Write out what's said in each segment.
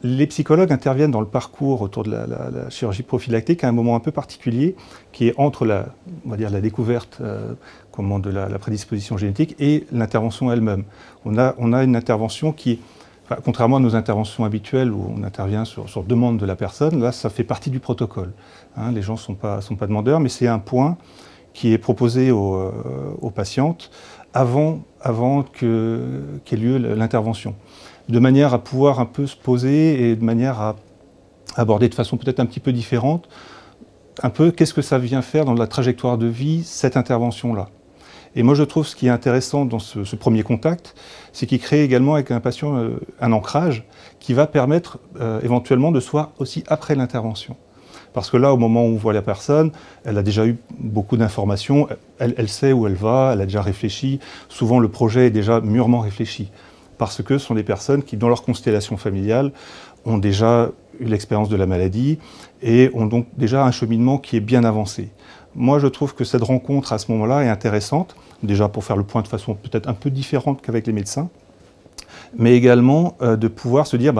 Les psychologues interviennent dans le parcours autour de la chirurgie prophylactique à un moment un peu particulier, qui est entre on va dire la découverte de la prédisposition génétique et l'intervention elle-même. On a une intervention qui, enfin, contrairement à nos interventions habituelles où on intervient sur demande de la personne, là ça fait partie du protocole. Hein, les gens ne sont pas demandeurs, mais c'est un point qui est proposé aux patientes avant qu'ait lieu l'intervention, de manière à pouvoir un peu se poser et de manière à aborder de façon peut-être un petit peu différente, un peu qu'est-ce que ça vient faire dans la trajectoire de vie, cette intervention-là. Et moi je trouve ce qui est intéressant dans ce premier contact, c'est qu'il crée également avec un patient un ancrage qui va permettre éventuellement de se voir aussi après l'intervention. Parce que là, au moment où on voit la personne, elle a déjà eu beaucoup d'informations, elle sait où elle va, elle a déjà réfléchi. Souvent, le projet est déjà mûrement réfléchi. Parce que ce sont des personnes qui, dans leur constellation familiale, ont déjà eu l'expérience de la maladie et ont donc déjà un cheminement qui est bien avancé. Moi, je trouve que cette rencontre à ce moment-là est intéressante, déjà pour faire le point de façon peut-être un peu différente qu'avec les médecins, mais également de pouvoir se dire,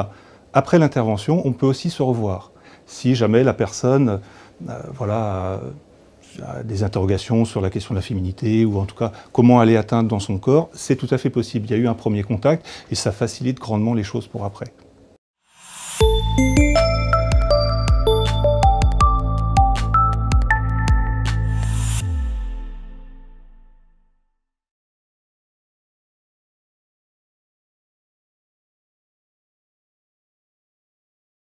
après l'intervention, on peut aussi se revoir. Si jamais la personne a des interrogations sur la question de la féminité, ou en tout cas comment elle est atteinte dans son corps, c'est tout à fait possible. Il y a eu un premier contact et ça facilite grandement les choses pour après.